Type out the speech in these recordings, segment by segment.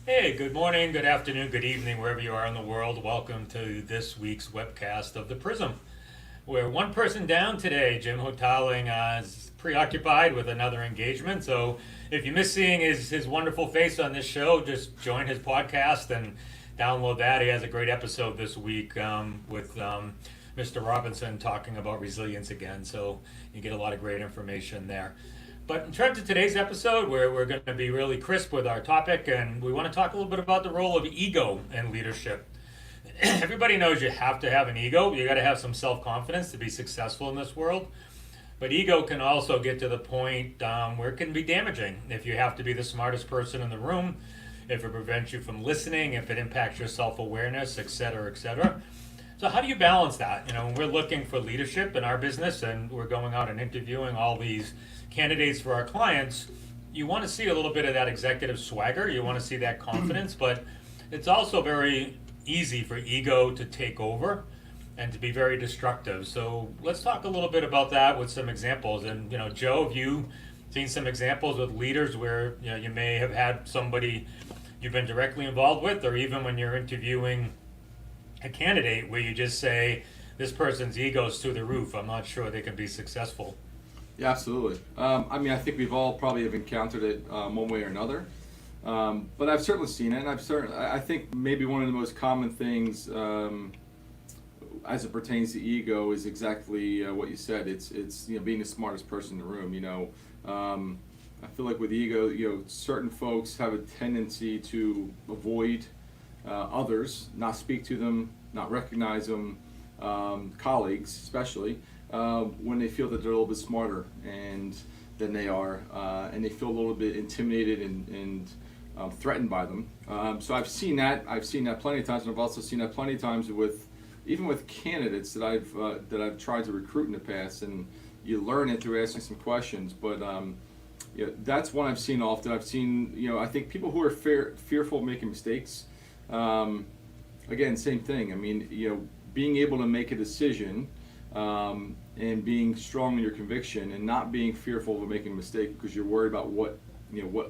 Hey, good morning, good afternoon, good evening, wherever you are in the world. Welcome to this week's webcast of the PRISM. We're one person down today. Jim Hotaling is preoccupied with another engagement. So if you miss seeing his wonderful face on this show, just join his podcast and download that. He has a great episode this week with Mr. Robinson talking about resilience again. So you get a lot of great information there. But in terms of today's episode, we're going to be really crisp with our topic, and we want to talk a little bit about the role of ego in leadership. Everybody knows you have to have an ego. You got to have some self confidence to be successful in this world. But ego can also get to the point where it can be damaging if you have to be the smartest person in the room, if it prevents you from listening, if it impacts your self awareness, et cetera, et cetera. So how do you balance that? When we're looking for leadership in our business and we're going out and interviewing all these candidates for our clients, you want to see a little bit of that executive swagger. You want to see that confidence, but it's also very easy for ego to take over and to be very destructive. So let's talk a little bit about that with some examples. And Joe, have you seen some examples with leaders where you may have had somebody you've been directly involved with, or even when you're interviewing a candidate where you just say this person's ego's through the roof, I'm not sure they can be successful? Yeah, absolutely. I think we've all probably have encountered it one way or another. But I've certainly seen it, and I think maybe one of the most common things as it pertains to ego is exactly what you said. It's being the smartest person in the room. I feel like with ego, certain folks have a tendency to avoid others, not speak to them, not recognize them, colleagues especially, when they feel that they're a little bit smarter than they are, and they feel a little bit intimidated and threatened by them. So I've seen that. I've seen that plenty of times, and I've also seen that plenty of times even with candidates that I've tried to recruit in the past. And you learn it through asking some questions. But that's one I've seen often. I've seen I think people who are fearful of making mistakes. Again, same thing. Being able to make a decision. And being strong in your conviction and not being fearful of making a mistake because you're worried about what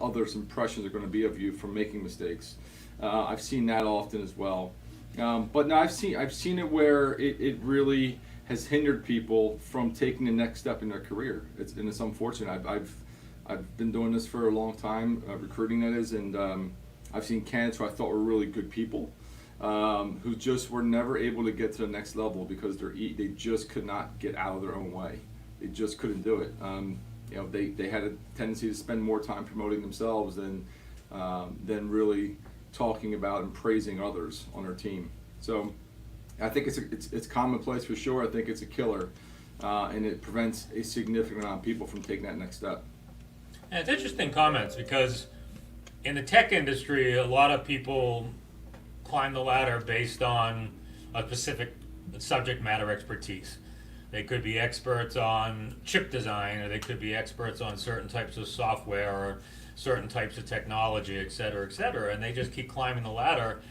others' impressions are going to be of you from making mistakes. I've seen that often as well. But no, I've seen it where it really has hindered people from taking the next step in their career. It's unfortunate. I've been doing this for a long time, recruiting that is, and I've seen candidates who I thought were really good people. Who just were never able to get to the next level because they just could not get out of their own way. They just couldn't do it. They had a tendency to spend more time promoting themselves than really talking about and praising others on their team. So I think it's commonplace for sure. I think it's a killer, and it prevents a significant amount of people from taking that next step. And it's interesting comments because in the tech industry, a lot of people climb the ladder based on a specific subject matter expertise. They could be experts on chip design, or they could be experts on certain types of software or certain types of technology, et cetera, and they just keep climbing the ladder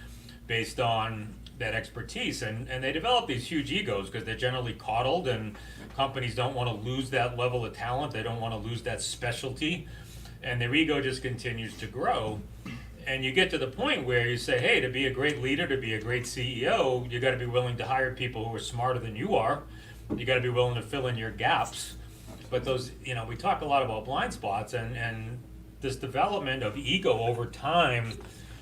based on that expertise. And they develop these huge egos because they're generally coddled, and companies don't want to lose that level of talent. They don't want to lose that specialty, and their ego just continues to grow. And you get to the point where you say, hey, to be a great leader, to be a great CEO, you got to be willing to hire people who are smarter than you are. You got to be willing to fill in your gaps. But those, we talk a lot about blind spots and this development of ego over time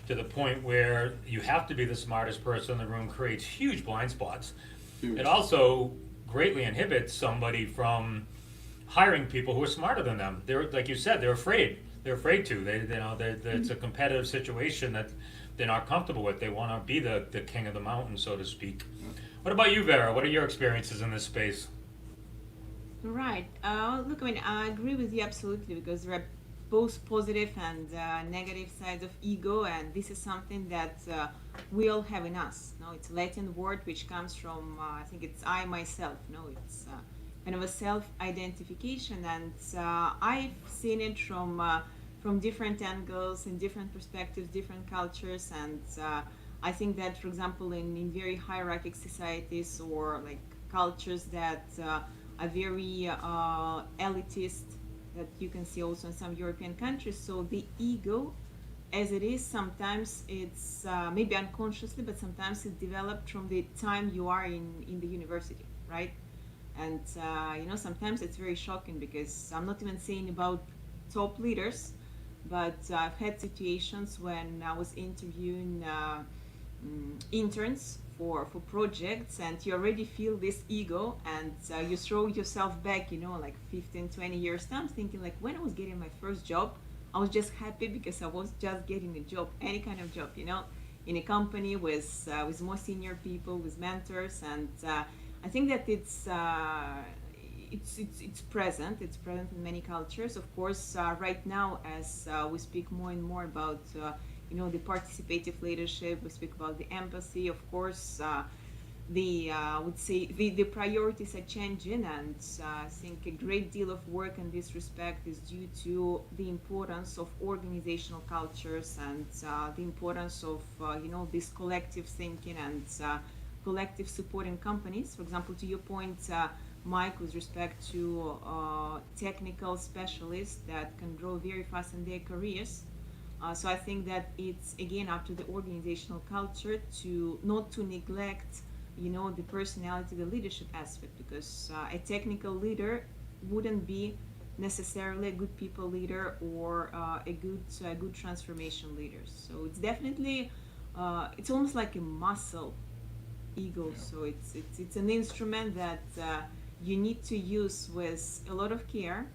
to the point where you have to be the smartest person in the room creates huge blind spots. Huge. It also greatly inhibits somebody from hiring people who are smarter than them. They're, like you said, they're afraid. They're afraid to. It's a competitive situation that they're not comfortable with. They want to be the king of the mountain, so to speak. What about you, Vera? What are your experiences in this space? Right. Look, I agree with you absolutely because there are both positive and negative sides of ego, and this is something that we all have in us. No, it's a Latin word which comes from I think it's I myself. No, it's kind of a self-identification, and I've seen it from different angles and different perspectives, different cultures, and I think that, for example, in very hierarchic societies or like cultures that are very elitist, that you can see also in some European countries, so the ego as it is, sometimes it's maybe unconsciously, but sometimes it's developed from the time you are in the university, right? And sometimes it's very shocking because I'm not even saying about top leaders, but I've had situations when I was interviewing interns for projects, and you already feel this ego, and you throw yourself back, like 15, 20 years time, thinking like when I was getting my first job, I was just happy because I was just getting a job, any kind of job, in a company with more senior people, with mentors, and I think that it's present. It's present in many cultures. Of course, right now, as we speak more and more about the participative leadership, we speak about the empathy. Of course, I would say the priorities are changing, and I think a great deal of work in this respect is due to the importance of organizational cultures and the importance of this collective thinking and collective support in companies. For example, to your point, Mike, with respect to technical specialists that can grow very fast in their careers. So I think that it's again up to the organizational culture to not to neglect the personality, the leadership aspect, because a technical leader wouldn't be necessarily a good people leader or a good transformation leader. So it's definitely it's almost like a muscle, ego. So it's an instrument that you need to use with a lot of care.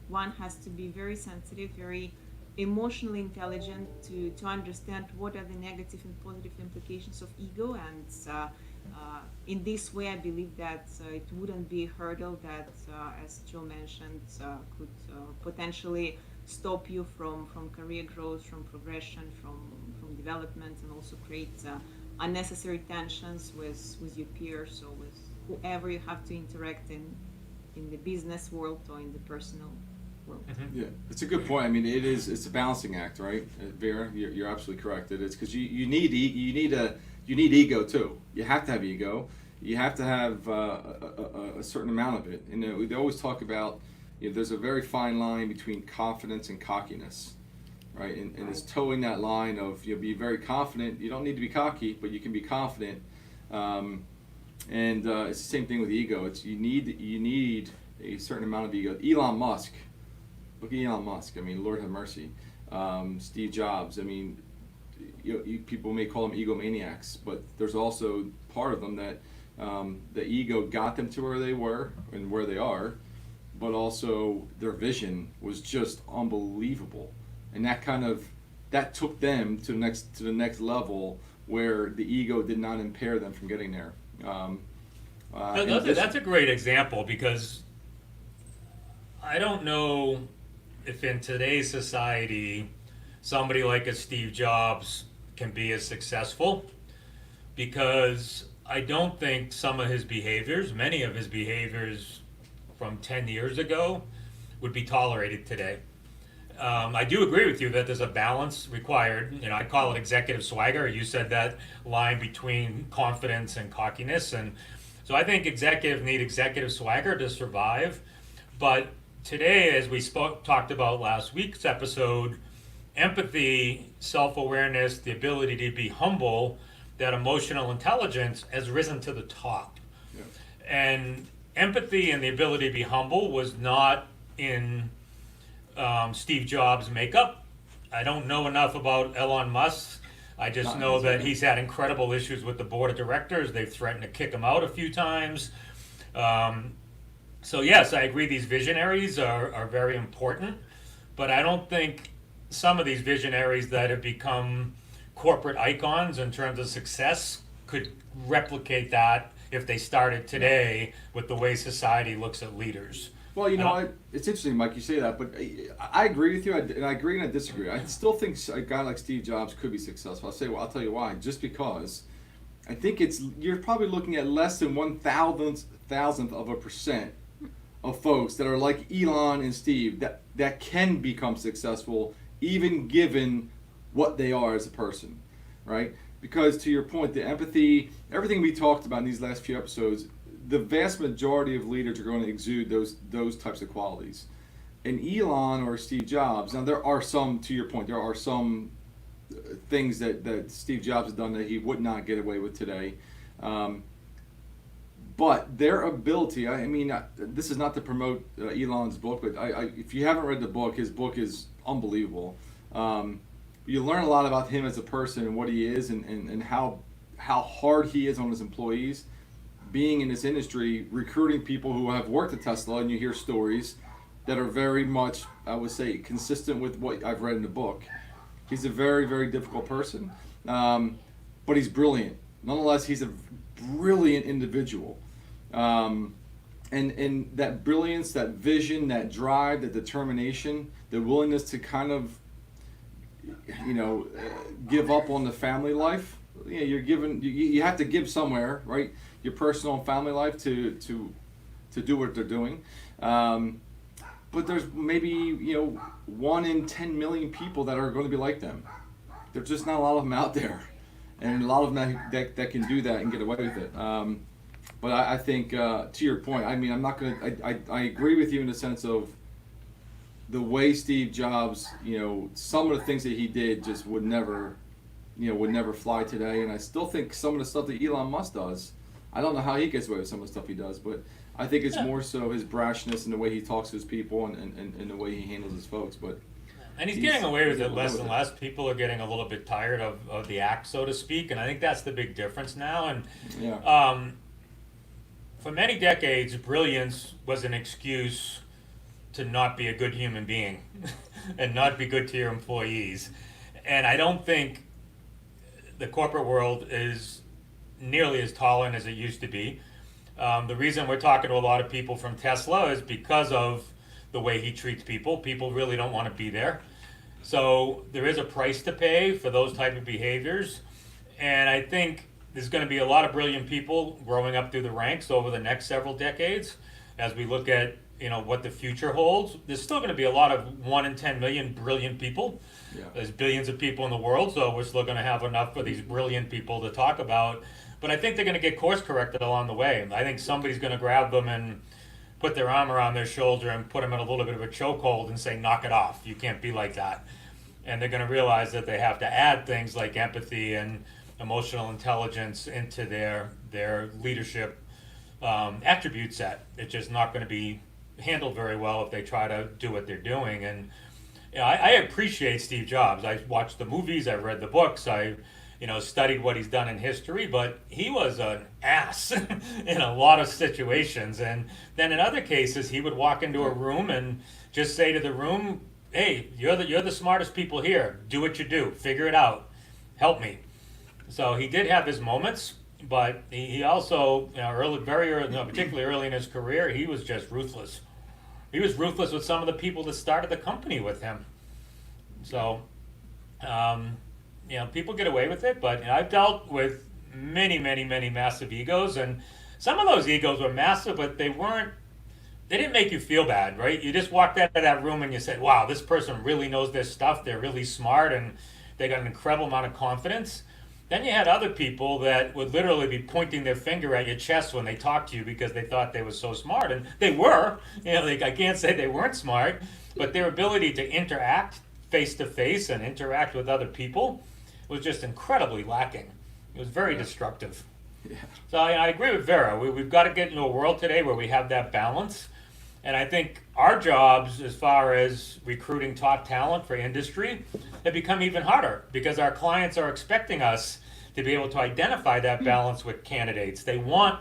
One has to be very sensitive, very emotionally intelligent to understand what are the negative and positive implications of ego, and in this way I believe that it wouldn't be a hurdle that as Joe mentioned could potentially stop you from career growth, from progression, from development, and also create unnecessary tensions with your peers or with whoever you have to interact in the business world or in the personal world. Mm-hmm. Yeah, it's a good point. I mean, it's a balancing act, right, Vera? You're absolutely correct. It is, because you need ego too. You have to have ego. You have to have a certain amount of it. We always talk about there's a very fine line between confidence and cockiness, right? And it's towing that line of be very confident. You don't need to be cocky, but you can be confident. And it's the same thing with ego. You need a certain amount of ego. Elon Musk. Look at Elon Musk. I mean, Lord have mercy. Steve Jobs. I mean, people may call them egomaniacs, but there's also part of them that the ego got them to where they were and where they are, but also their vision was just unbelievable, and that took them to the next level where the ego did not impair them from getting there. That's a great example, because I don't know if in today's society somebody like a Steve Jobs can be as successful, because I don't think many of his behaviors from 10 years ago would be tolerated today. I do agree with you that there's a balance required. I call it executive swagger. You said that line between confidence and cockiness. And so I think executives need executive swagger to survive. But today, as we talked about last week's episode, empathy, self-awareness, the ability to be humble, that emotional intelligence has risen to the top. Yeah. And empathy and the ability to be humble was not in Steve Jobs' makeup. I don't know enough about Elon Musk. I just know that he's had incredible issues with the board of directors. They've threatened to kick him out a few times. So yes, I agree these visionaries are very important, but I don't think some of these visionaries that have become corporate icons in terms of success could replicate that if they started today with the way society looks at leaders. Well, it's interesting, Mike, you say that, but I agree with you, and I agree and I disagree. I still think a guy like Steve Jobs could be successful. I'll tell you why. Just because I think you're probably looking at less than 1,000th% of folks that are like Elon and Steve that can become successful, even given what they are as a person, right? Because to your point, the empathy, everything we talked about in these last few episodes, the vast majority of leaders are going to exude those types of qualities. And Elon or Steve Jobs, now there are some, to your point, there are some things that Steve Jobs has done that he would not get away with today. But their ability, I mean, this is not to promote Elon's book, but if you haven't read the book, his book is unbelievable. You learn a lot about him as a person and what he is, and how hard he is on his employees. Being in this industry, recruiting people who have worked at Tesla, and you hear stories that are very much, I would say, consistent with what I've read in the book. He's a very, very difficult person, but he's brilliant. Nonetheless, he's a brilliant individual. And that brilliance, that vision, that drive, that determination, the willingness to kind of, give up on the family life. You're given, you have to give somewhere, right? Your personal and family life to do what they're doing. But there's maybe 1 in 10 million people that are going to be like them. There's just not a lot of them out there, and a lot of them that can do that and get away with it. But I think to your point, I mean, I'm not going to. I agree with you in the sense of the way Steve Jobs, some of the things that he did just would never fly today. And I still think some of the stuff that Elon Musk does, I don't know how he gets away with some of the stuff he does, but I think it's more so his brashness and the way he talks to his people and the way he handles his folks. But and he's getting away with it less and less. People are getting a little bit tired of the act, so to speak, and I think that's the big difference now. And for many decades, brilliance was an excuse to not be a good human being and not be good to your employees. And I don't think the corporate world is nearly as tolerant as it used to be. The reason we're talking to a lot of people from Tesla is because of the way he treats people. People really don't want to be there. So there is a price to pay for those type of behaviors. And I think there's going to be a lot of brilliant people growing up through the ranks over the next several decades. As we look at what the future holds, there's still going to be a lot of 1 in 10 million brilliant people. Yeah. There's billions of people in the world, so we're still going to have enough for these brilliant people to talk about. But I think they're going to get course corrected along the way. I think somebody's going to grab them and put their arm around their shoulder and put them in a little bit of a chokehold and say, knock it off. You can't be like that. And they're going to realize that they have to add things like empathy and emotional intelligence into their leadership attribute set. It's just not going to be handled very well if they try to do what they're doing. And I appreciate Steve Jobs. I watched the movies, I read the books, I studied what he's done in history, but he was an ass in a lot of situations. And then in other cases, he would walk into a room and just say to the room, hey, you're the smartest people here. Do what you do. Figure it out. Help me. So he did have his moments, but he also, very early, particularly early in his career, he was just ruthless. He was ruthless with some of the people that started the company with him. So, people get away with it, but I've dealt with many, many, many massive egos, and some of those egos were massive, but they didn't make you feel bad, right? You just walked out of that room and you said, wow, this person really knows their stuff, they're really smart, and they got an incredible amount of confidence. Then you had other people that would literally be pointing their finger at your chest when they talked to you because they thought they were so smart, and they were. I can't say they weren't smart, but their ability to interact face to face and interact with other people was just incredibly lacking. It was very destructive. Yeah. So I agree with Vera. We've got to get into a world today where we have that balance. And I think our jobs, as far as recruiting top talent for industry, have become even harder because our clients are expecting us to be able to identify that balance with candidates. They want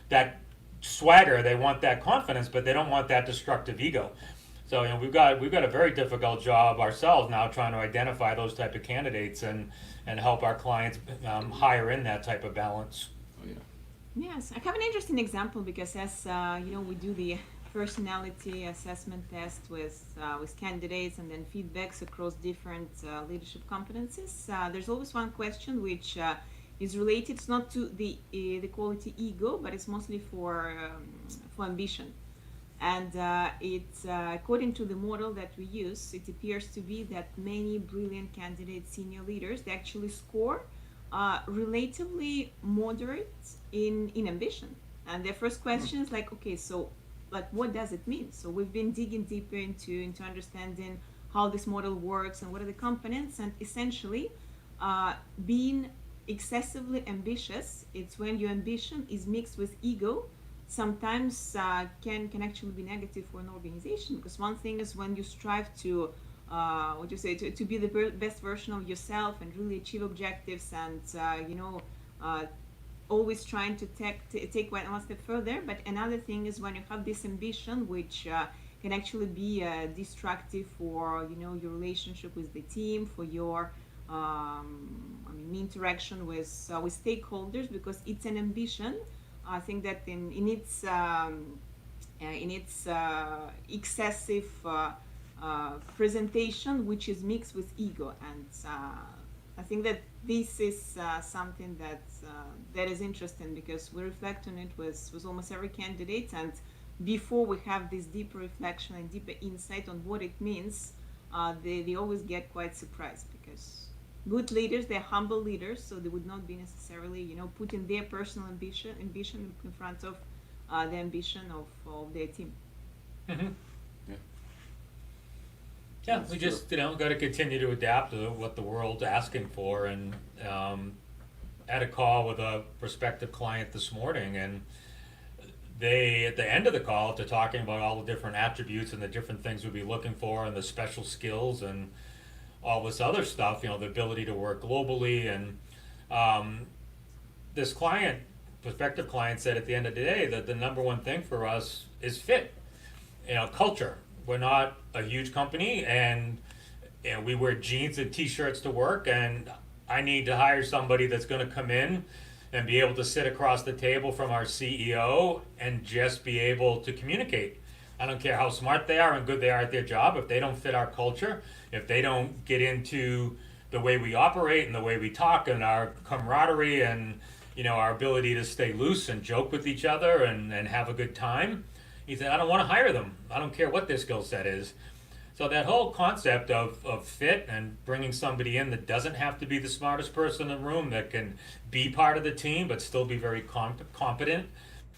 that swagger, they want that confidence, but they don't want that destructive ego. So we've got a very difficult job ourselves now trying to identify those type of candidates and help our clients hire in that type of balance. Oh, yeah. Yes, I have an interesting example because as we do the personality assessment test with candidates and then feedbacks across different leadership competencies. There's always one question which is related not to the quality ego, but it's mostly for ambition. And it's according to the model that we use, it appears to be that many brilliant candidates, senior leaders, they actually score relatively moderate in ambition. And their first question is like, okay, so what does it mean? So we've been digging deeper into understanding how this model works and what are the components, and essentially being excessively ambitious, it's when your ambition is mixed with ego, sometimes can actually be negative for an organization. Because one thing is when you strive to what you say to be the best version of yourself and really achieve objectives, and always trying to take one step further. But another thing is when you have this ambition, which can actually be destructive for your relationship with the team, for your interaction with stakeholders, because it's an ambition. I think that in its excessive presentation, which is mixed with ego, and I think that this is something that is interesting, because we reflect on it with almost every candidate, and before we have this deeper reflection and deeper insight on what it means, they always get quite surprised, because good leaders, they're humble leaders, so they would not be necessarily putting their personal ambition in front of the ambition of their team. Mm-hmm. Yeah. Yeah, we just got to continue to adapt to what the world's asking for. And had a call with a prospective client this morning, and they, at the end of the call, they're talking about all the different attributes and the different things we'd be looking for, and the special skills and all this other stuff. The ability to work globally, and this prospective client, said at the end of the day that the number one thing for us is fit. Culture. We're not a huge company, and we wear jeans and t-shirts to work, and I need to hire somebody that's going to come in and be able to sit across the table from our CEO and just be able to communicate. I don't care how smart they are and good they are at their job. If they don't fit our culture, if they don't get into the way we operate and the way we talk and our camaraderie and our ability to stay loose and joke with each other and have a good time, he said, I don't want to hire them. I don't care what their skill set is. So that whole concept of fit and bringing somebody in that doesn't have to be the smartest person in the room, that can be part of the team but still be very competent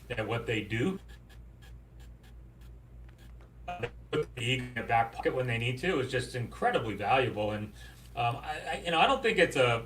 at what they do, put the ego in their back pocket when they need to, is just incredibly valuable. And I don't think it's a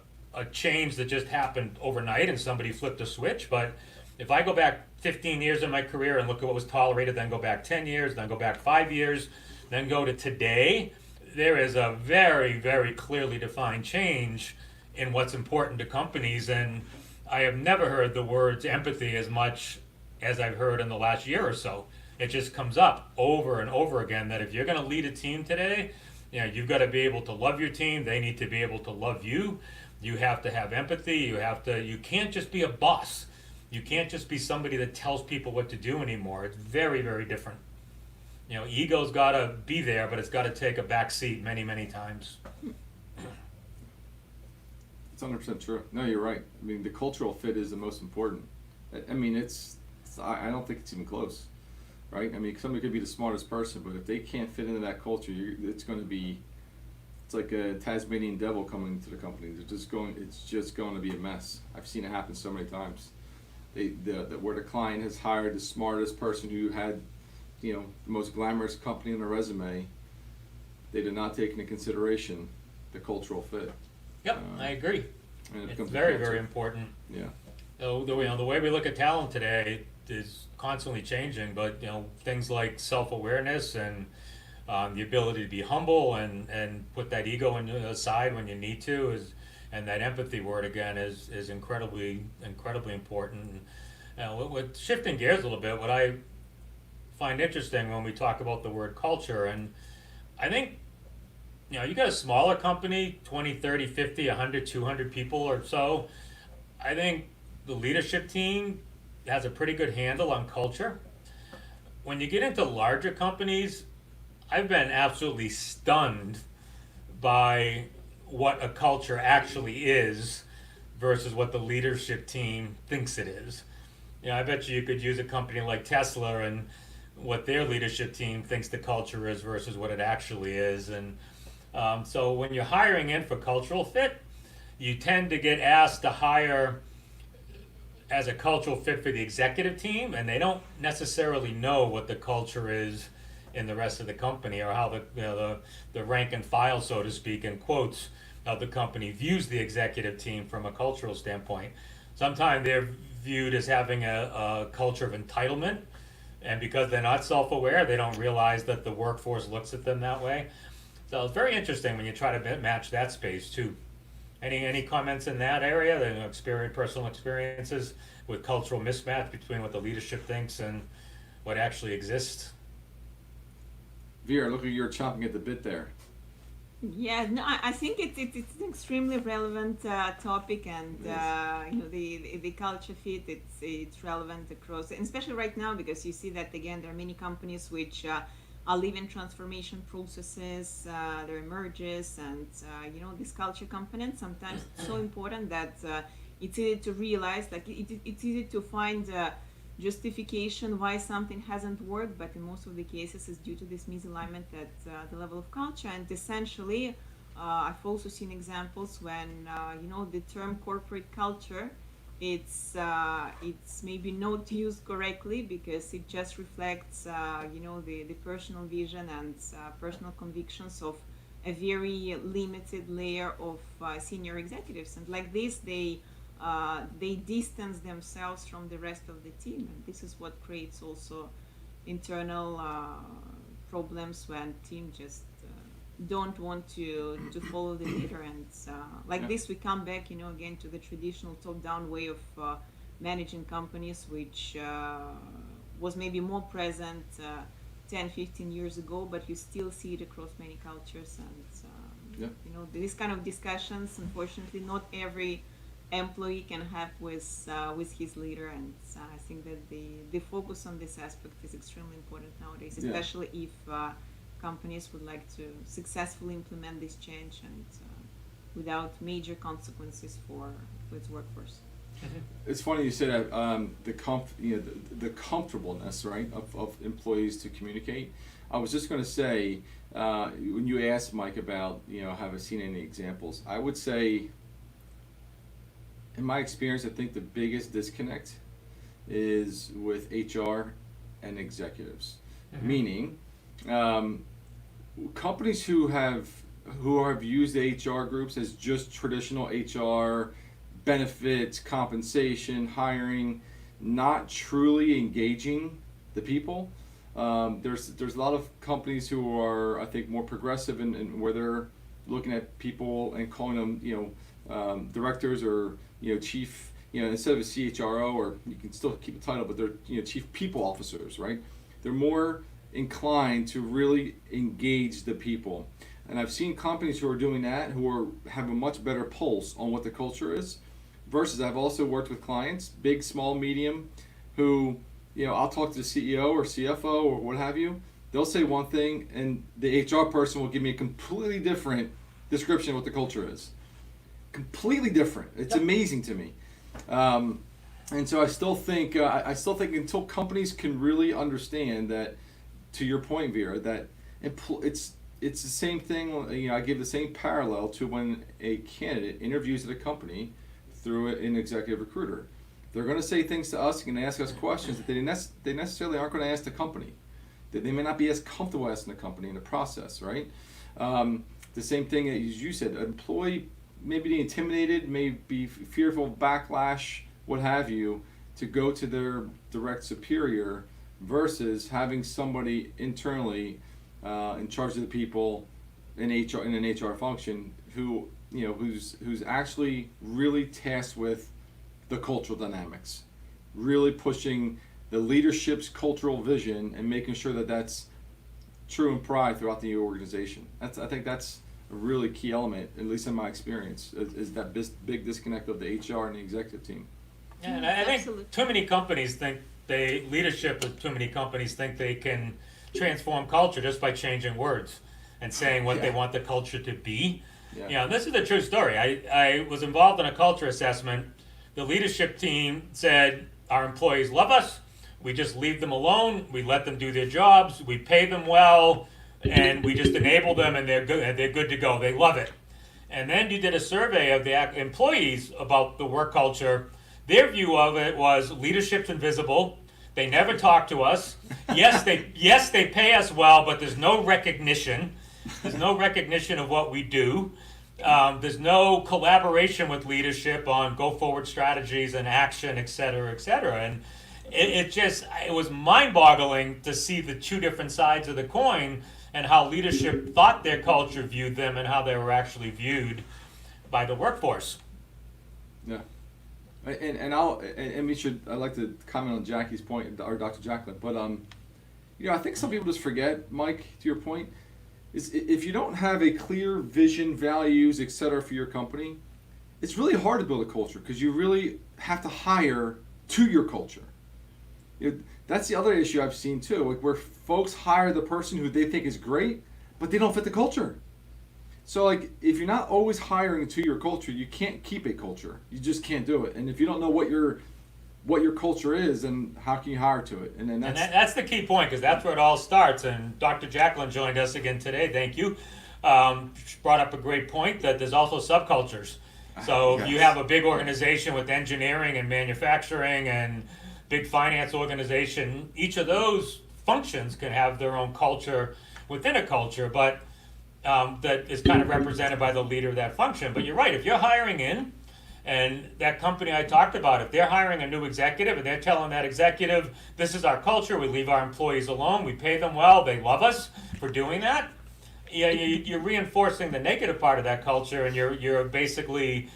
change that just happened overnight and somebody flipped a switch. But if I go back 15 years in my career and look at what was tolerated, then go back 10 years, then go back 5 years, then go to today, there is a very, very clearly defined change in what's important to companies. And I have never heard the words empathy as much as I've heard in the last year or so. It just comes up over and over again that if you're going to lead a team today, you've got to be able to love your team. They need to be able to love you. You have to have empathy. You can't just be a boss. You can't just be somebody that tells people what to do anymore. It's very, very different. Ego's got to be there, but it's got to take a back seat many, many times. It's 100% true. No, you're right. I mean, the cultural fit is the most important. I mean, I don't think it's even close, right? I mean, somebody could be the smartest person, but if they can't fit into that culture, it's like a Tasmanian devil coming into the company. It's just going to be a mess. I've seen it happen so many times. Where the client has hired the smartest person who had, the most glamorous company on their resume, they did not take into consideration the cultural fit. Yep, I agree. And It's very, very important. Yeah. The way we look at talent today is constantly changing, but things like self-awareness and the ability to be humble and put that ego aside when you need to and that empathy word again is incredibly important. With shifting gears a little bit, what I find interesting when we talk about the word culture, and I think you got a smaller company, 20, 30, 50, 100, 200 people or so, I think the leadership team has a pretty good handle on culture. When you get into larger companies, I've been absolutely stunned by what a culture actually is versus what the leadership team thinks it is. I bet you could use a company like Tesla and what their leadership team thinks the culture is versus what it actually is. And so when you're hiring in for cultural fit, you tend to get asked to hire as a cultural fit for the executive team, and they don't necessarily know what the culture is in the rest of the company, or how the rank and file, so to speak, in quotes, of the company views the executive team from a cultural standpoint. Sometimes they're viewed as having a culture of entitlement, and because they're not self-aware, they don't realize that the workforce looks at them that way. So it's very interesting when you try to match that space too. Any comments in that area? The personal experiences with cultural mismatch between what the leadership thinks and what actually exists? Vera, look like you're chomping at the bit there. Yeah, no, I think it's an extremely relevant topic, and the culture fit, it's relevant across, and especially right now, because you see that again there are many companies which are living transformation processes, there are mergers, and this culture component sometimes it's so important that it's easy to realize, like it's easy to find justification why something hasn't worked, but in most of the cases it's due to this misalignment at the level of culture. And essentially I've also seen examples when the term corporate culture, it's maybe not used correctly because it just reflects the personal vision and personal convictions of a very limited layer of senior executives, and like this they distance themselves from the rest of the team, and this is what creates also internal problems when team just don't want to follow the leader. And this we come back again to the traditional top-down way of managing companies, which was maybe more present 10-15 years ago, but you still see it across many cultures. And these kind of discussions, unfortunately not every employee can have with his leader, and I think that the focus on this aspect is extremely important nowadays, especially if companies would like to successfully implement this change and without major consequences for its workforce. It's funny you say that, the comfortableness, right, of employees to communicate. I was just going to say, when you asked Mike about have I seen any examples, I would say, in my experience, I think the biggest disconnect is with HR and executives. Mm-hmm. Meaning, companies who have used HR groups as just traditional HR, benefits, compensation, hiring, not truly engaging the people. There's a lot of companies who are, I think, more progressive in where they're looking at people and calling them directors or chief, instead of a CHRO, or you can still keep the title, but they're chief people officers, right? They're more inclined to really engage the people. And I've seen companies who are doing that, who have a much better pulse on what the culture is, versus I've also worked with clients, big, small, medium, who, I'll talk to the CEO or CFO or what have you. They'll say one thing and the HR person will give me a completely different description of what the culture is. Completely different. It's amazing to me. And so I still think until companies can really understand that, to your point, Vera, that it's the same thing. I give the same parallel to when a candidate interviews at a company through an executive recruiter. They're going to say things to us and ask us questions that they necessarily aren't going to ask the company. That they may not be as comfortable asking the company in the process, right? The same thing as you said, an employee may be intimidated, may be fearful of backlash, what have you, to go to their direct superior, versus having somebody internally in charge of the people in HR, in an HR function, who's actually really tasked with the cultural dynamics, really pushing the leadership's cultural vision and making sure that that's true and pride throughout the organization. I think that's a really key element, at least in my experience, is that big disconnect of the HR and the executive team. Yeah, and I think too many companies think leadership of too many companies think they can transform culture just by changing words and saying what they want the culture to be. Yeah. This is a true story. I was involved in a culture assessment. The leadership team said, our employees love us. We just leave them alone. We let them do their jobs. We pay them well, and we just enable them, and they're good to go. They love it. And then you did a survey of the employees about the work culture. Their view of it was leadership's invisible. They never talk to us. Yes, they pay us well, but there's no recognition. There's no recognition of what we do. There's no collaboration with leadership on go forward strategies and action, et cetera, et cetera. And it was mind boggling to see the two different sides of the coin and how leadership thought their culture viewed them and how they were actually viewed by the workforce. Yeah. And I'd like to comment on Jackie's point, or Dr. Jacqueline, but I think some people just forget, Mike, to your point, is if you don't have a clear vision, values, etc. for your company, it's really hard to build a culture because you really have to hire to your culture. That's the other issue I've seen too, like where folks hire the person who they think is great, but they don't fit the culture. So like if you're not always hiring to your culture, you can't keep a culture. You just can't do it. And if you don't know what your culture is, then how can you hire to it? And that's the key point, because that's where it all starts. And Dr. Jacqueline joined us again today. Thank you. She brought up a great point that there's also subcultures. So Yes. you have a big organization with engineering and manufacturing and big finance organization. Each of those functions can have their own culture within a culture, but that is kind of represented by the leader of that function. But you're right, if you're hiring in, and that company I talked about, if they're hiring a new executive and they're telling that executive, this is our culture, we leave our employees alone, we pay them well, they love us for doing that, yeah, you're reinforcing the negative part of that culture, and you're basically,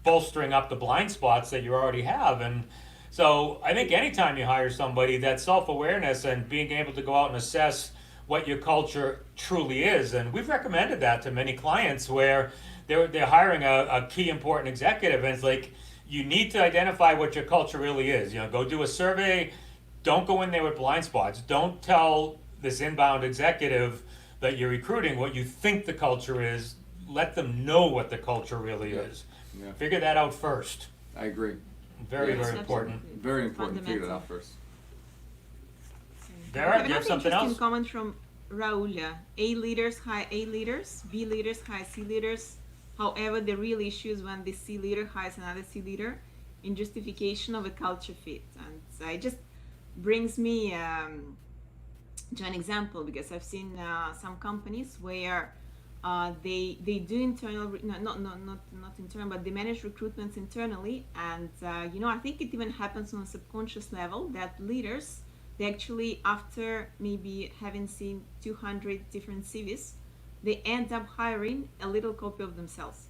bolstering up the blind spots that you already have. And so I think anytime you hire somebody, that self-awareness and being able to go out and assess what your culture truly is, and we've recommended that to many clients where they're hiring a key important executive, and it's like, you need to identify what your culture really is. Go do a survey. Don't go in there with blind spots. Don't tell this inbound executive that you're recruiting what you think the culture is. Let them know what the culture really is. Yeah. Figure that out first. I agree. Very, Yes. very important. Very important to figure it out first. Vera, do you have something else? Interesting comment from Raul. A leaders hire A leaders, B leaders hire C leaders. However, the real issue is when the C leader hires another C leader in justification of a culture fit. And it just brings me to an example, because I've seen some companies where they do internal, not internal, but they manage recruitments internally. And I think it even happens on a subconscious level that leaders, they actually, after maybe having seen 200 different CVs, they end up hiring a little copy of themselves.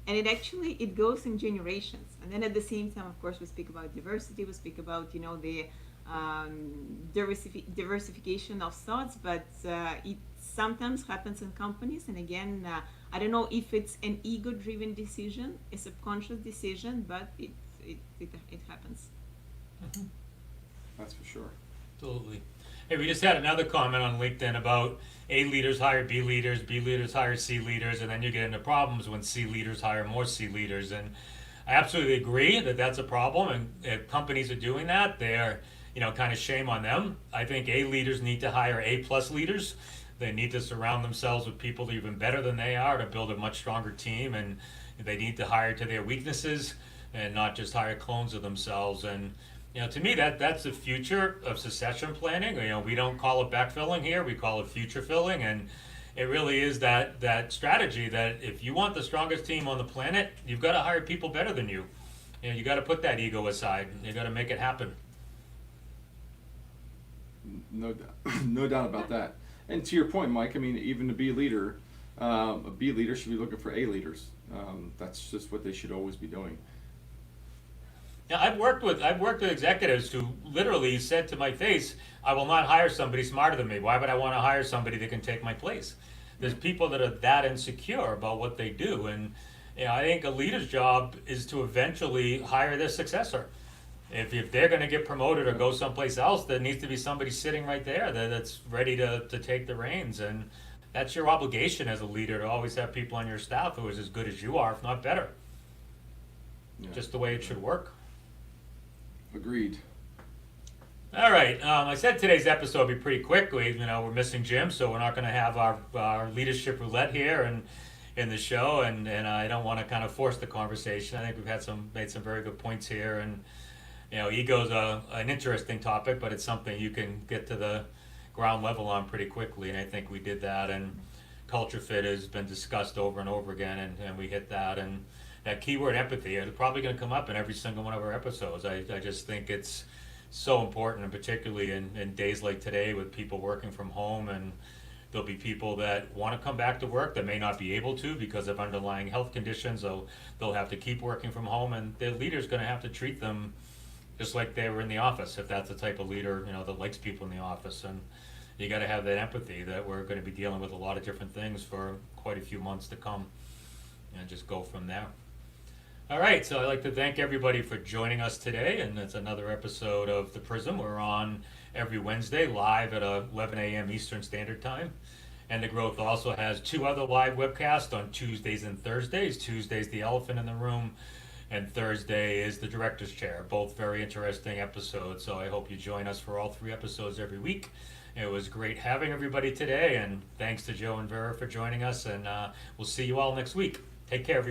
And it goes in generations. And then at the same time, of course, we speak about diversity, we speak about, the diversification of thoughts, but it sometimes happens in companies. And again, I don't know if it's an ego-driven decision, a subconscious decision, but it happens. Mm-hmm. That's for sure. Absolutely. Hey, we just had another comment on LinkedIn about A leaders hire B leaders hire C leaders, and then you get into problems when C leaders hire more C leaders. And I absolutely agree that that's a problem, and if companies are doing that, they're, kind of shame on them. I think A leaders need to hire A plus leaders. They need to surround themselves with people even better than they are to build a much stronger team, and they need to hire to their weaknesses and not just hire clones of themselves. And to me, that's the future of succession planning. We don't call it backfilling here; we call it future filling, and it really is that strategy that if you want the strongest team on the planet, you've got to hire people better than you. You got to put that ego aside. You got to make it happen. No doubt about that. And to your point, Mike, I mean, even a B leader should be looking for A leaders. That's just what they should always be doing. Yeah, I've worked with executives who literally said to my face, "I will not hire somebody smarter than me. Why would I want to hire somebody that can take my place?" There's people that are that insecure about what they do, and I think a leader's job is to eventually hire their successor. If they're going to get promoted or go someplace else, there needs to be somebody sitting right there that's ready to take the reins, and that's your obligation as a leader, to always have people on your staff who is as good as you are, if not better. Yeah. Just the way it should work. Agreed. All right. I said today's episode would be pretty quick. We're missing Jim, so we're not going to have our leadership roulette here and in the show, and I don't want to kind of force the conversation. I think we've made some very good points here, and ego's an interesting topic, but it's something you can get to the ground level on pretty quickly, and I think we did that. And culture fit has been discussed over and over again, and we hit that. And that keyword empathy is probably going to come up in every single one of our episodes. I just think it's so important, and particularly in days like today with people working from home, and there'll be people that want to come back to work that may not be able to because of underlying health conditions, so they'll have to keep working from home, and their leader's going to have to treat them just like they were in the office, if that's the type of leader, that likes people in the office. And you got to have that empathy that we're going to be dealing with a lot of different things for quite a few months to come, and just go from there. All right, so I'd like to thank everybody for joining us today, and it's another episode of The Prism. We're on every Wednesday live at 11 a.m. Eastern Standard Time. And The Growth also has 2 other live webcasts on Tuesdays and Thursdays. Tuesday's The Elephant in the Room, and Thursday is The Director's Chair. Both very interesting episodes, so I hope you join us for all 3 episodes every week. It was great having everybody today, and thanks to Joe and Vera for joining us, and we'll see you all next week. Take care, everybody.